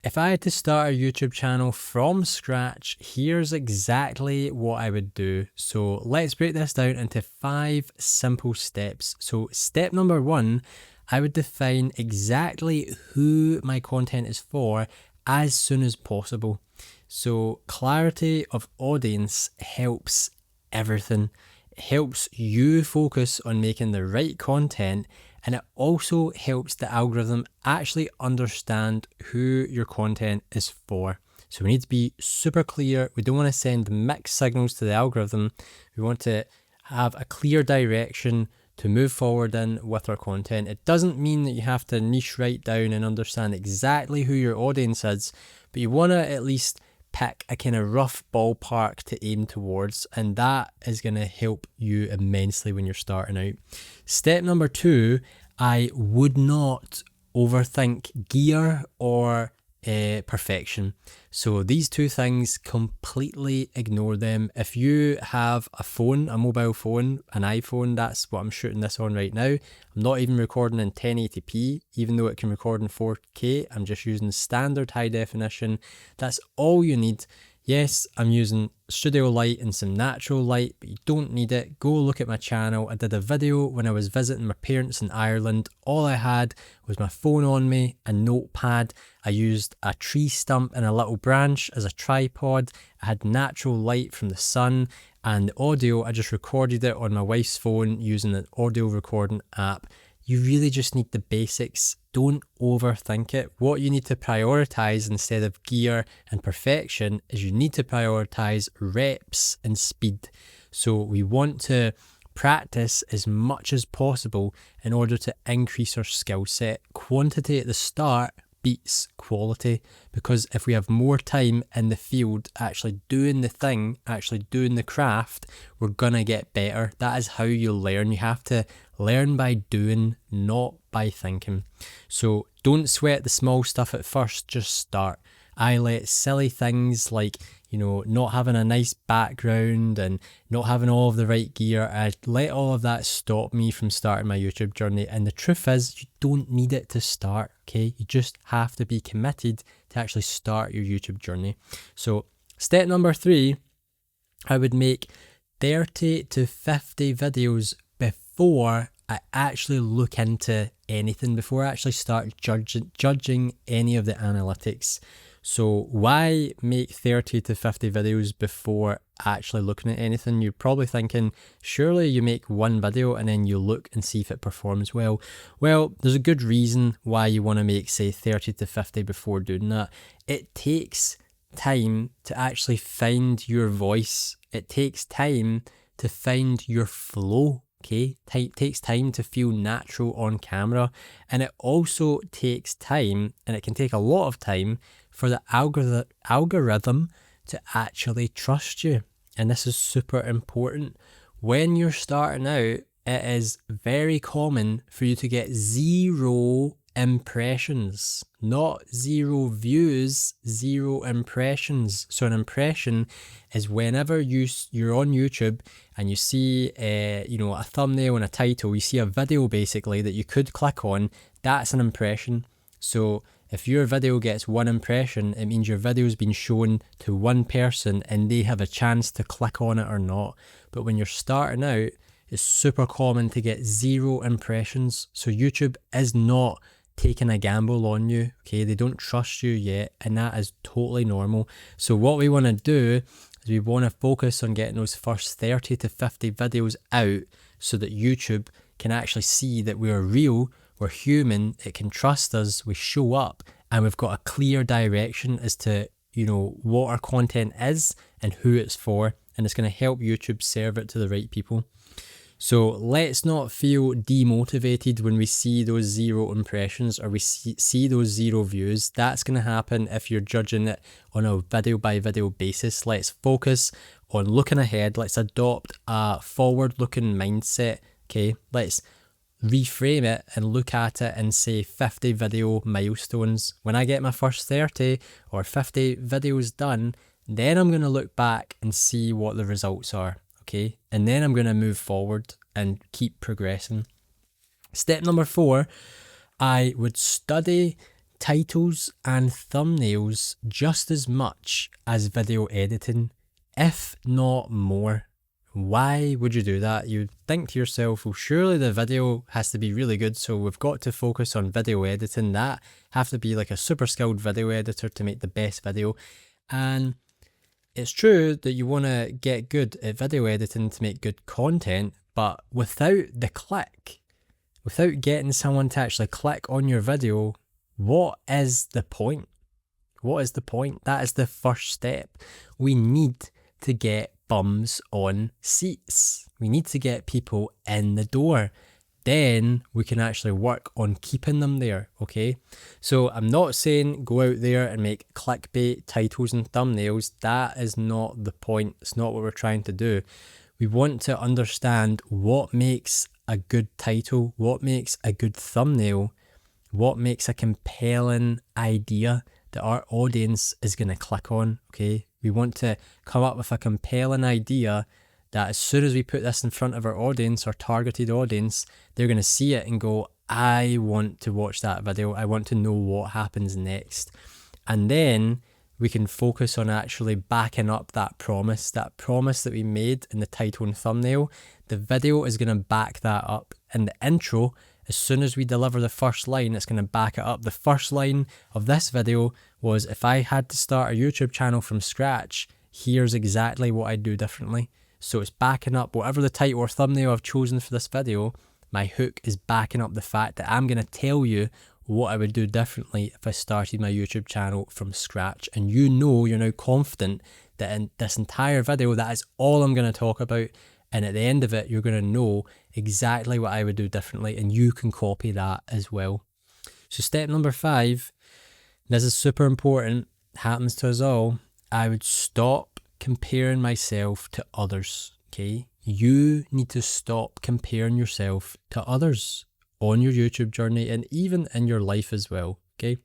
If I had to start a YouTube channel from scratch, here's exactly what I would do. So let's break this down into 5 simple steps. So step number 1, I would define exactly who my content is for as soon as possible. So clarity of audience helps everything. It helps you focus on making the right content, and it also helps the algorithm actually understand who your content is for. So we need to be super clear. We don't want to send mixed signals to the algorithm. We want to have a clear direction to move forward in with our content. It doesn't mean that you have to niche right down and understand exactly who your audience is, but you want to at least pick a kind of rough ballpark to aim towards, and that is going to help you immensely when you're starting out. Step number 2, I would not overthink gear or perfection. So these 2 things, completely ignore them. If you have a phone, a mobile phone, an iPhone, that's what I'm shooting this on right now. I'm not even recording in 1080p, even though it can record in 4K. I'm just using standard high definition. That's all you need. Yes, I'm using studio light and some natural light, but you don't need it. Go look at my channel. I did a video when I was visiting my parents in Ireland. All I had was my phone on me, a notepad. I used a tree stump and a little branch as a tripod. I had natural light from the sun, and the audio, I just recorded it on my wife's phone using an audio recording app. You really just need the basics. Don't overthink it. What you need to prioritize instead of gear and perfection is you need to prioritize reps and speed. So we want to practice as much as possible in order to increase our skill set. Quantity at the start beats quality, because if we have more time in the field actually doing the thing, actually doing the craft, we're gonna get better. That is how you learn. You have to learn by doing, not by thinking. So don't sweat the small stuff at first, just start. I let silly things like, not having a nice background and not having all of the right gear, I let all of that stop me from starting my YouTube journey. And the truth is, you don't need it to start, okay? You just have to be committed to actually start your YouTube journey. So step number 3, I would make 30 to 50 videos before I actually look into anything, before I actually start judging any of the analytics. So why make 30 to 50 videos before actually looking at anything? You're probably thinking, surely you make one video and then you look and see if it performs well. Well, there's a good reason why you want to make, say, 30 to 50 before doing that. It takes time to actually find your voice. It takes time to find your flow. Okay, takes time to feel natural on camera, and it also takes time, and it can take a lot of time for the algorithm to actually trust you. And this is super important. When you're starting out, it is very common for you to get 0 impressions, not 0 views, 0 impressions. So an impression is whenever you're on YouTube and you see a thumbnail and a title, you see a video basically that you could click on, that's an impression. So if your video gets 1 impression, it means your video's been shown to 1 person and they have a chance to click on it or not. But when you're starting out, it's super common to get 0 impressions. So YouTube is not taking a gamble on you, okay? They don't trust you yet, and that is totally normal. So what we want to do is we want to focus on getting those first 30 to 50 videos out so that YouTube can actually see that we're real, we're human, it can trust us, we show up, and we've got a clear direction as to, what our content is and who it's for, and it's going to help YouTube serve it to the right people. So let's not feel demotivated when we see those 0 impressions or we see those 0 views. That's going to happen if you're judging it on a video by video basis. Let's focus on looking ahead. Let's adopt a forward looking mindset. Okay, let's reframe it and look at it and say 50 video milestones. When I get my first 30 or 50 videos done, then I'm going to look back and see what the results are. Okay, and then I'm going to move forward and keep progressing. Step number 4, I would study titles and thumbnails just as much as video editing, if not more. Why would you do that? You'd think to yourself, well, surely the video has to be really good, so we've got to focus on video editing. That have to be like a super skilled video editor to make the best video. And it's true that you want to get good at video editing to make good content, but without the click, without getting someone to actually click on your video, what is the point? What is the point? That is the first step. We need to get bums on seats. We need to get people in the door. Then we can actually work on keeping them there, okay? So I'm not saying go out there and make clickbait titles and thumbnails. That is not the point. It's not what we're trying to do. We want to understand what makes a good title, what makes a good thumbnail, what makes a compelling idea that our audience is going to click on, okay? We want to come up with a compelling idea that as soon as we put this in front of our audience, our targeted audience, they're going to see it and go, I want to watch that video. I want to know what happens next. And then we can focus on actually backing up that promise that we made in the title and thumbnail. The video is going to back that up. In the intro, as soon as we deliver the first line, it's going to back it up. The first line of this video was, if I had to start a YouTube channel from scratch, here's exactly what I'd do differently. So it's backing up whatever the title or thumbnail I've chosen for this video. My hook is backing up the fact that I'm going to tell you what I would do differently if I started my YouTube channel from scratch. And you know, you're now confident that in this entire video, that is all I'm going to talk about. And at the end of it, you're going to know exactly what I would do differently, and you can copy that as well. So step number 5, this is super important, happens to us all. I would stop comparing myself to others, okay? You need to stop comparing yourself to others on your YouTube journey and even in your life as well, okay?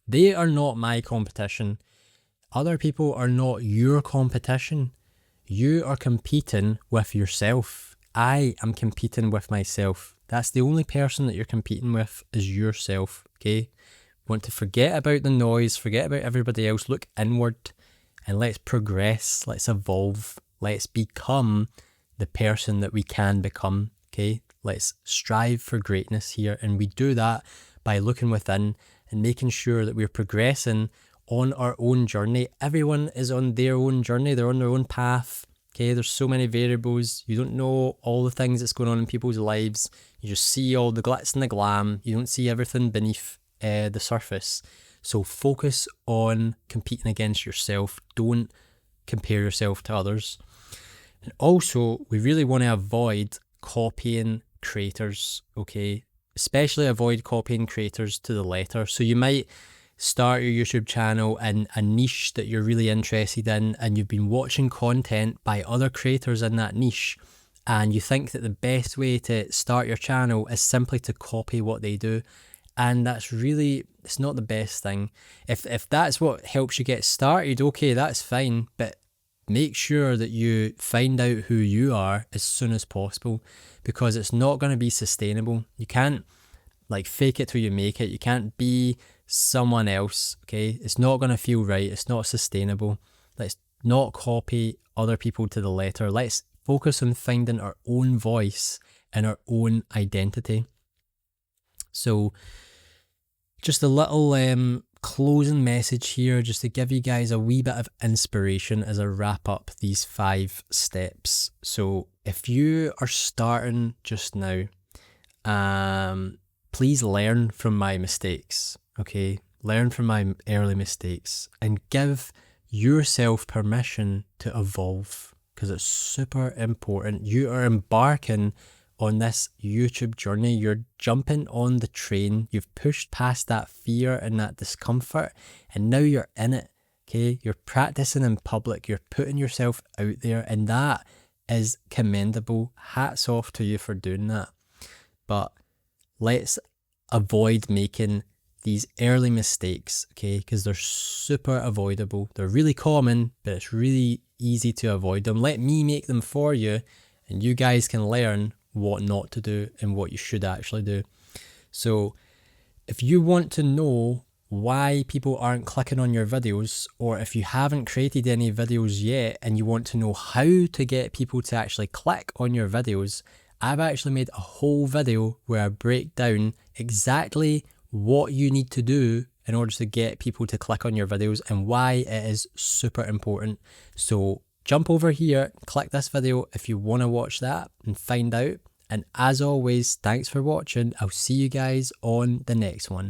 They are not my competition. Other people are not your competition. You are competing with yourself. I am competing with myself. That's the only person that you're competing with is yourself, okay? Want to forget about the noise, forget about everybody else, look inward, and let's progress, let's evolve, let's become the person that we can become, okay? Let's strive for greatness here, and we do that by looking within and making sure that we're progressing on our own journey. Everyone is on their own journey, they're on their own path, okay? There's so many variables. You don't know all the things that's going on in people's lives. You just see all the glitz and the glam. You don't see everything beneath the surface. So focus on competing against yourself. Don't compare yourself to others. And also, we really want to avoid copying creators, okay? Especially avoid copying creators to the letter. So you might start your YouTube channel in a niche that you're really interested in, and you've been watching content by other creators in that niche, and you think that the best way to start your channel is simply to copy what they do. And that's really, it's not the best thing. If that's what helps you get started, okay, that's fine, but make sure that you find out who you are as soon as possible, because it's not going to be sustainable. You can't like fake it till you make it. You can't be someone else, okay? It's not going to feel right. It's not sustainable. Let's not copy other people to the letter. Let's focus on finding our own voice and our own identity. So just a little closing message here, just to give you guys a wee bit of inspiration as I wrap up these 5 steps. So if you are starting just now, please learn from my mistakes, okay? Learn from my early mistakes and give yourself permission to evolve, because it's super important. You are embarking on this YouTube journey. You're jumping on the train. You've pushed past that fear and that discomfort, and now you're in it, okay? You're practicing in public. You're putting yourself out there, and that is commendable. Hats off to you for doing that. But let's avoid making these early mistakes, okay? Because they're super avoidable. They're really common, but it's really easy to avoid them. Let me make them for you, and you guys can learn what not to do and what you should actually do. So If you want to know why people aren't clicking on your videos, or if you haven't created any videos yet and you want to know how to get people to actually click on your videos, I've actually made a whole video where I break down exactly what you need to do in order to get people to click on your videos and why it is super important. So jump over here, click this video if you want to watch that and find out. And as always, thanks for watching. I'll see you guys on the next one.